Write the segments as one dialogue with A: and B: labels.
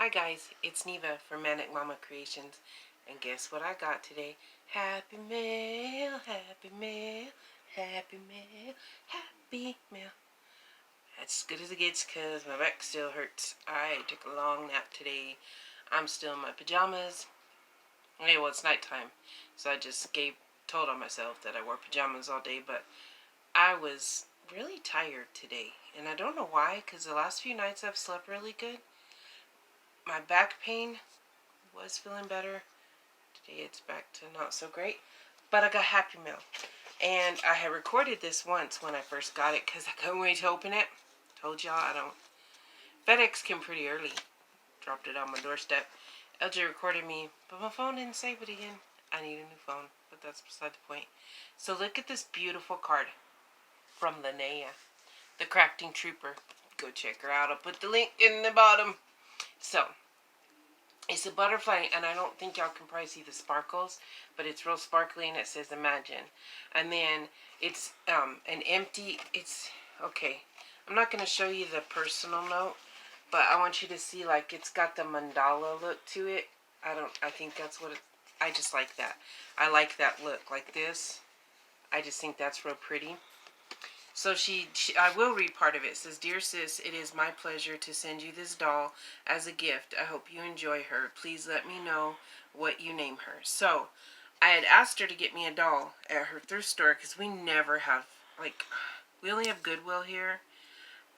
A: Hi guys, it's Neva from Manic Mama Creations, and guess what I got today? Happy mail, happy mail, happy mail, happy mail. That's as good as it gets because my back still hurts. I took a long nap today. I'm still in my pajamas. Okay, well it's nighttime, so I just told on myself that I wore pajamas all day, but I was really tired today, and I don't know why, because the last few nights I've slept really good. My back pain was feeling better. Today it's back to not so great. But I got Happy Meal. And I had recorded this once when I first got it because I couldn't wait to open it. Told y'all I don't. FedEx came pretty early. Dropped it on my doorstep. LJ recorded me, but my phone didn't save it again. I need a new phone, but that's beside the point. So look at this beautiful card from Linnea, the crafting trooper. Go check her out. I'll put the link in the bottom. So, it's a butterfly, and I don't think y'all can probably see the sparkles, but it's real sparkly, and it says Imagine. And then it's an empty, okay, I'm not going to show you the personal note, but I want you to see, like, it's got the mandala look to it. I think that's what I just like that. I like that look, like this. I just think that's real pretty. So I will read part of it. It says, "Dear sis, it is my pleasure to send you this doll as a gift. I hope you enjoy her. Please let me know what you name her." So I had asked her to get me a doll at her thrift store because we never have, like, we only have Goodwill here.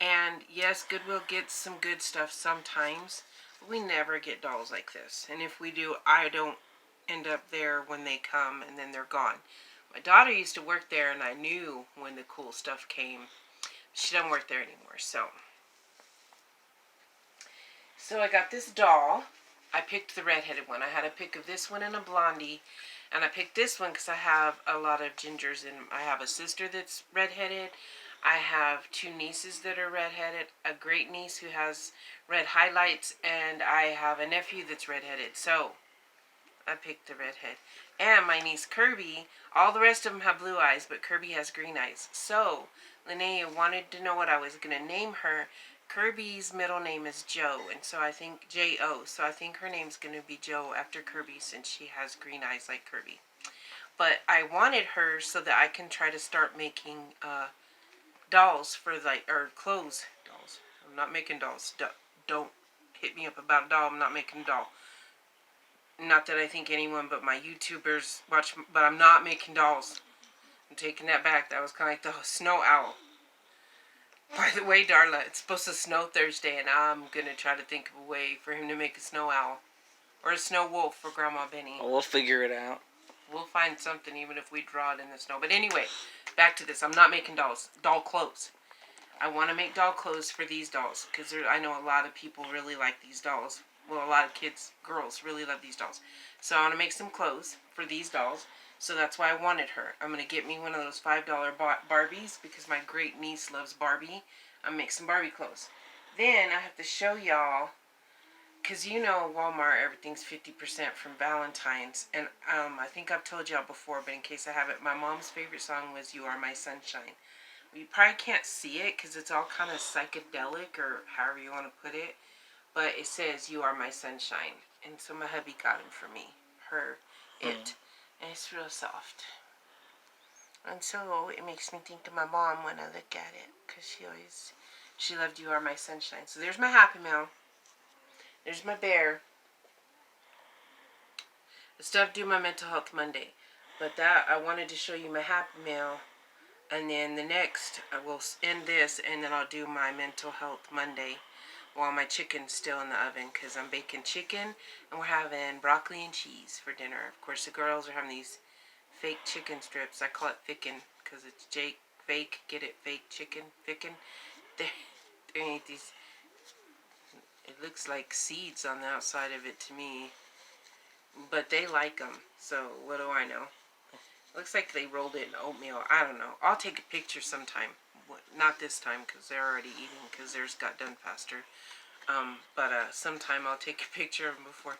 A: And yes, Goodwill gets some good stuff sometimes, but we never get dolls like this. And if we do, I don't end up there when they come and then they're gone. My daughter used to work there, and I knew when the cool stuff came. She doesn't work there anymore, so I got this doll. I picked the redheaded one. I had a pick of this one and a blondie, and I picked this one because I have a lot of gingers, and I have a sister that's redheaded. I have two nieces that are redheaded, a great niece who has red highlights, and I have a nephew that's redheaded. So I picked the redhead. And my niece Kirby, all the rest of them have blue eyes, but Kirby has green eyes. So Linnea wanted to know what I was going to name her. Kirby's middle name is Joe, and so I think J-O. So I think her name's going to be Joe after Kirby since she has green eyes like Kirby. But I wanted her so that I can try to start making dolls for, like, or clothes dolls. I'm not making dolls. Don't hit me up about a doll. I'm not making a doll. Not that I think anyone but my YouTubers watch, but I'm not making dolls. I'm taking that back. That was kind of like the snow owl. By the way, Darla, it's supposed to snow Thursday, and I'm going to try to think of a way for him to make a snow owl. Or a snow wolf for Grandma Benny.
B: We'll figure it out.
A: We'll find something even if we draw it in the snow. But anyway, back to this. I'm not making dolls. Doll clothes. I want to make doll clothes for these dolls, because I know a lot of people really like these dolls. Well, a lot of kids, girls, really love these dolls. So I want to make some clothes for these dolls. So that's why I wanted her. I'm going to get me one of those $5 Barbies because my great niece loves Barbie. I'm going to make some Barbie clothes. Then I have to show y'all, because you know Walmart, everything's 50% from Valentine's. And I think I've told y'all before, but in case I haven't, my mom's favorite song was "You Are My Sunshine." You probably can't see it because it's all kind of psychedelic, or however you want to put it. But it says, "You Are My Sunshine." And so my hubby got him for me. It. And it's real soft. And so it makes me think of my mom when I look at it. Because she loved "You Are My Sunshine." So there's my Happy Meal. There's my bear. I still have to do my Mental Health Monday. But that, I wanted to show you my Happy Meal. And then the next, I will end this, and then I'll do my Mental Health Monday while my chicken's still in the oven, because I'm baking chicken, and we're having broccoli and cheese for dinner. Of course, the girls are having these fake chicken strips. I call it Ficken, because it's fake, get it, fake chicken, Ficken. There ain't these, it looks like seeds on the outside of it to me, but they like them, so what do I know? Looks like they rolled it in oatmeal. I don't know. I'll take a picture sometime. Not this time because they're already eating because theirs got done faster. But sometime I'll take a picture of them before.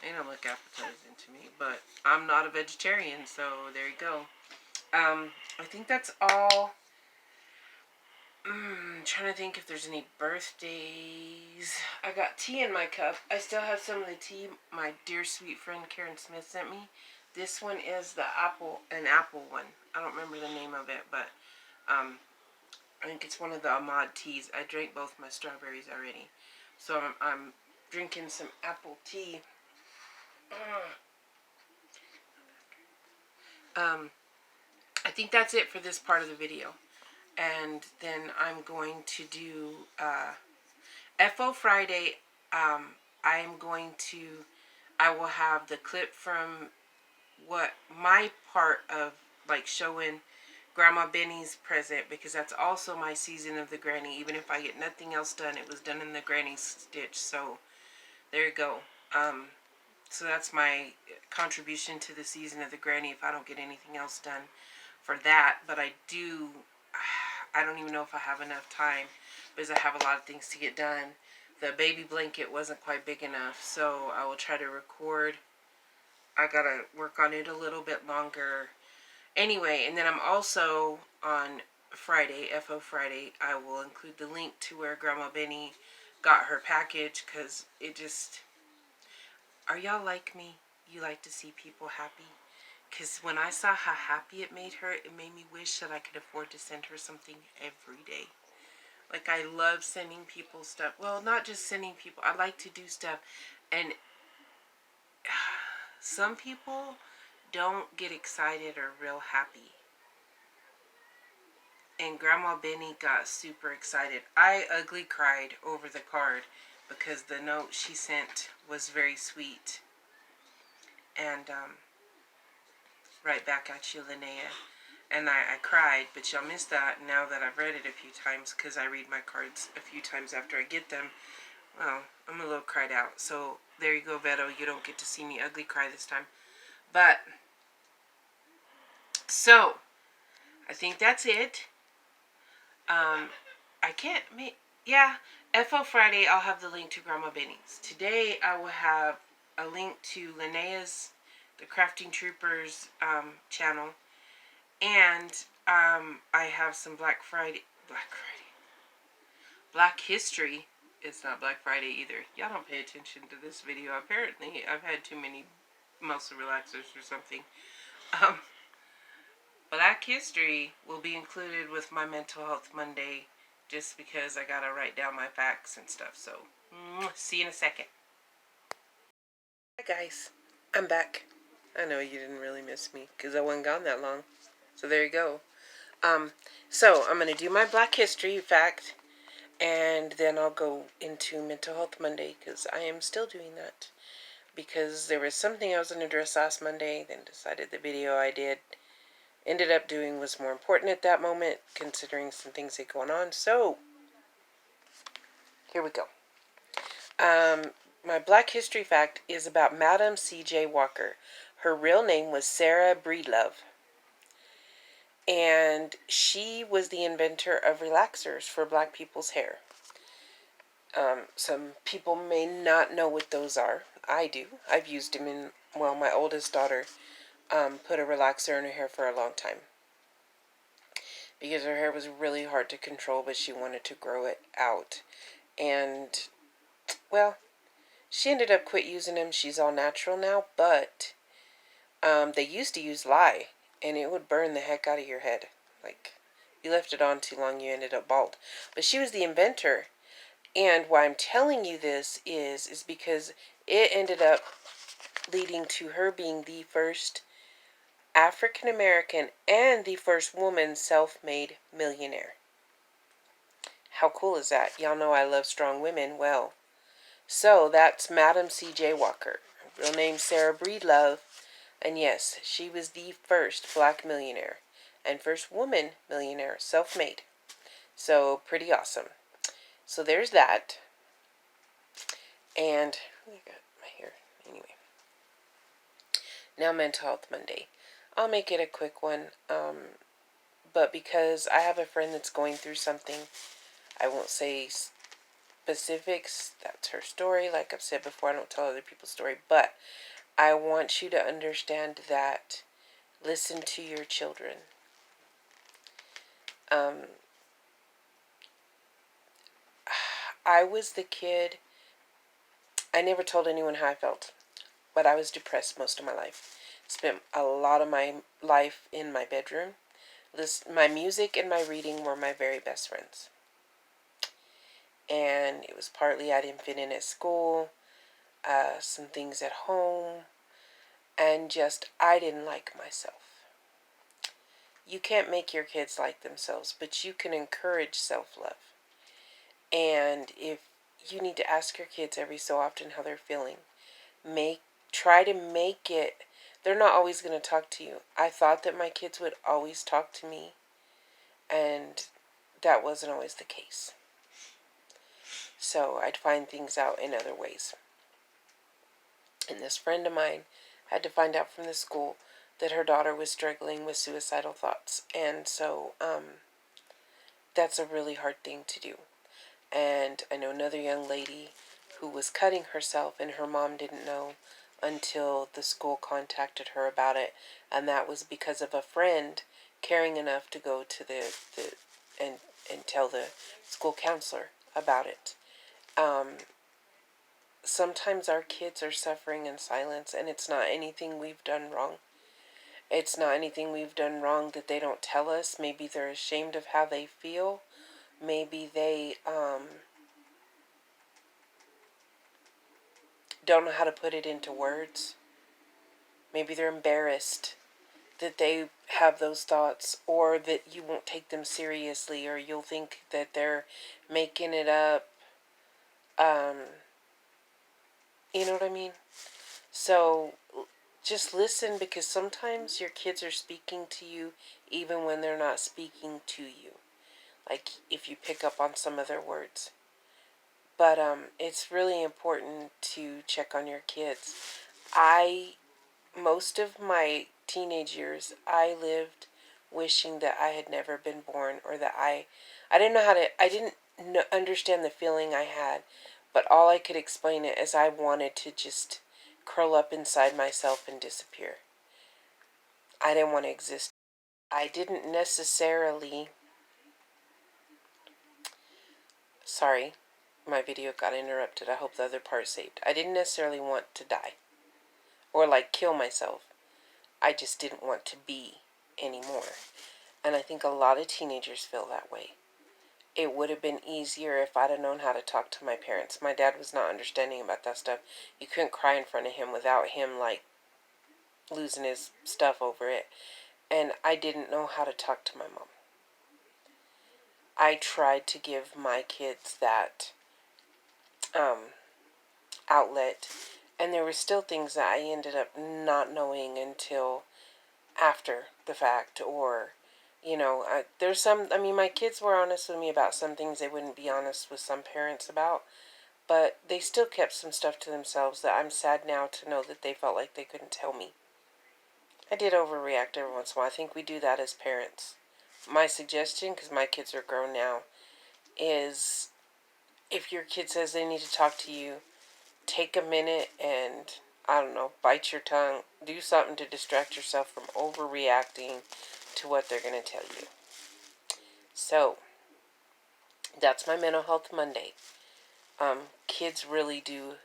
A: They don't look appetizing to me. But I'm not a vegetarian, so there you go. I think that's all. trying to think if there's any birthdays. I got tea in my cup. I still have some of the tea my dear sweet friend Karen Smith sent me. This one is the an apple one. I don't remember the name of it, but I think it's one of the Ahmad teas. I drank both my strawberries already. So I'm drinking some apple tea. I think that's it for this part of the video. And then I'm going to do FO Friday. I will have the clip from what my part of like showing Grandma Benny's present, because that's also my season of the granny. Even if I get nothing else done, it was done in the granny stitch. So there you go. So that's my contribution to the season of the granny if I don't get anything else done for that. But I don't even know if I have enough time because I have a lot of things to get done. The baby blanket wasn't quite big enough, so I will try to record. I gotta work on it a little bit longer. Anyway, and then I'm also on Friday, FO Friday, I will include the link to where Grandma Benny got her package, because it just... Are y'all like me? You like to see people happy? Because when I saw how happy it made her, it made me wish that I could afford to send her something every day. Like, I love sending people stuff. Well, not just sending people. I like to do stuff. And some people don't get excited or real happy. And Grandma Benny got super excited. I ugly cried over the card because the note she sent was very sweet. And, right back at you, Linnea. And I cried, but y'all missed that now that I've read it a few times, because I read my cards a few times after I get them. Well, I'm a little cried out. So there you go, Veto. You don't get to see me ugly cry this time. But, so, I think that's it. I can't make... Yeah, FO Friday, I'll have the link to Grandma Benny's. Today, I will have a link to Linnea's, the Crafting Troopers channel. And I have some Black History. It's not Black Friday either. Y'all don't pay attention to this video. Apparently, I've had too many muscle relaxers or something. Black History will be included with my Mental Health Monday, just because I gotta write down my facts and stuff. So, see you in a second. Hi guys, I'm back. I know you didn't really miss me because I wasn't gone that long. So there you go. So I'm going to do my Black History fact, and then I'll go into Mental Health Monday, because I am still doing that. Because there was something I was going to address last Monday, then decided the video I ended up doing was more important at that moment, considering some things that going on. So, here we go. My Black History fact is about Madam C.J. Walker. Her real name was Sarah Breedlove. And she was the inventor of relaxers for black people's hair. Some people may not know what those are. I do. I've used them in, well, my oldest daughter put a relaxer in her hair for a long time. Because her hair was really hard to control, but she wanted to grow it out. And, well, she ended up quit using them. She's all natural now, but they used to use lye. And it would burn the heck out of your head. Like, you left it on too long, you ended up bald. But she was the inventor. And why I'm telling you this is because it ended up leading to her being the first African American and the first woman self-made millionaire. How cool is that? Y'all know I love strong women. Well, so that's Madam C.J. Walker. Real name Sarah Breedlove. And yes, she was the first black millionaire and first woman millionaire, self-made. So, pretty awesome. So, there's that. And, I got my hair. Anyway. Now, Mental Health Monday. I'll make it a quick one. But because I have a friend that's going through something, I won't say specifics. That's her story. Like I've said before, I don't tell other people's story. But I want you to understand that listen to your children. I was the kid, I never told anyone how I felt, but I was depressed most of my life. Spent a lot of my life in my bedroom. My music and my reading were my very best friends. And it was partly I didn't fit in at school, some things at home, and just I didn't like myself. You can't make your kids like themselves, but you can encourage self-love. And if you need to ask your kids every so often how they're feeling, try to make it. They're not always going to talk to you. I thought that my kids would always talk to me, and that wasn't always the case. So I'd find things out in other ways. And this friend of mine had to find out from the school that her daughter was struggling with suicidal thoughts. And so that's a really hard thing to do. And I know another young lady who was cutting herself, and her mom didn't know until the school contacted her about it. And that was because of a friend caring enough to go to and tell the school counselor about it. Sometimes our kids are suffering in silence, and it's not anything we've done wrong. It's not anything we've done wrong that they don't tell us. Maybe they're ashamed of how they feel. Maybe they don't know how to put it into words. Maybe they're embarrassed that they have those thoughts, or that you won't take them seriously, or you'll think that they're making it up. You know what I mean? So just listen, because sometimes your kids are speaking to you even when they're not speaking to you. Like if you pick up on some of their words. But it's really important to check on your kids. Most of my teenage years, I lived wishing that I had never been born, or that I didn't understand the feeling I had, but all I could explain it as I wanted to just curl up inside myself and disappear. I didn't want to exist. I didn't necessarily, sorry, my video got interrupted. I hope the other part saved. I didn't necessarily want to die or like kill myself. I just didn't want to be anymore. And I think a lot of teenagers feel that way. It would have been easier if I'd have known how to talk to my parents. My dad was not understanding about that stuff. You couldn't cry in front of him without him like losing his stuff over it. And I didn't know how to talk to my mom. I tried to give my kids that outlet, and there were still things that I ended up not knowing until after the fact. Or there's some, my kids were honest with me about some things they wouldn't be honest with some parents about, but they still kept some stuff to themselves that I'm sad now to know that they felt like they couldn't tell me. I did overreact every once in a while. I think we do that as parents. My suggestion, because my kids are grown now, is if your kid says they need to talk to you, take a minute and, I don't know, bite your tongue. Do something to distract yourself from overreacting to what they're going to tell you. So, that's my Mental Health Monday. Kids really do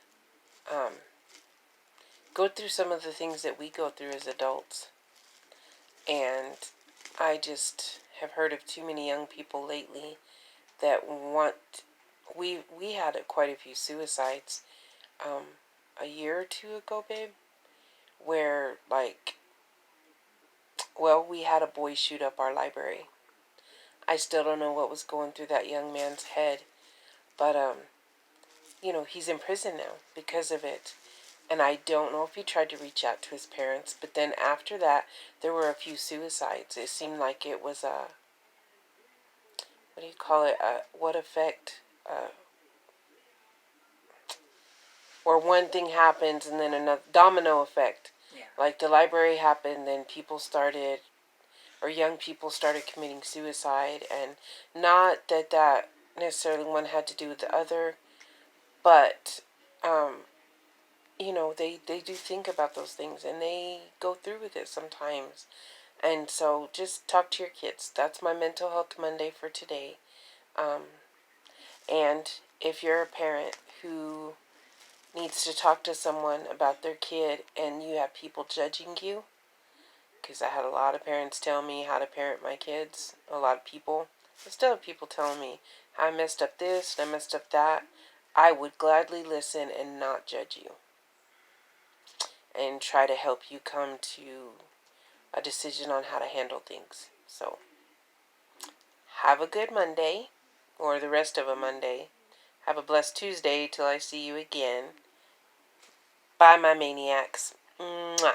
A: go through some of the things that we go through as adults. And I just have heard of too many young people lately that we had quite a few suicides a year or two ago, babe, where we had a boy shoot up our library. I still don't know what was going through that young man's head, but he's in prison now because of it. And I don't know if he tried to reach out to his parents, but then after that, there were a few suicides. It seemed like it was what do you call it? What effect? Or one thing happens and then another domino effect. Yeah. Like the library happened, then young people started committing suicide, and not that necessarily one had to do with the other, but they do think about those things, and they go through with it sometimes. And so just talk to your kids. That's my Mental Health Monday for today. And if you're a parent who needs to talk to someone about their kid and you have people judging you, because I had a lot of parents tell me how to parent my kids, a lot of people. I still have people telling me how I messed up this and I messed up that. I would gladly listen and not judge you and try to help you come to a decision on how to handle things. So, have a good Monday, or the rest of a Monday. Have a blessed Tuesday till I see you again. Bye, my maniacs. Mwah.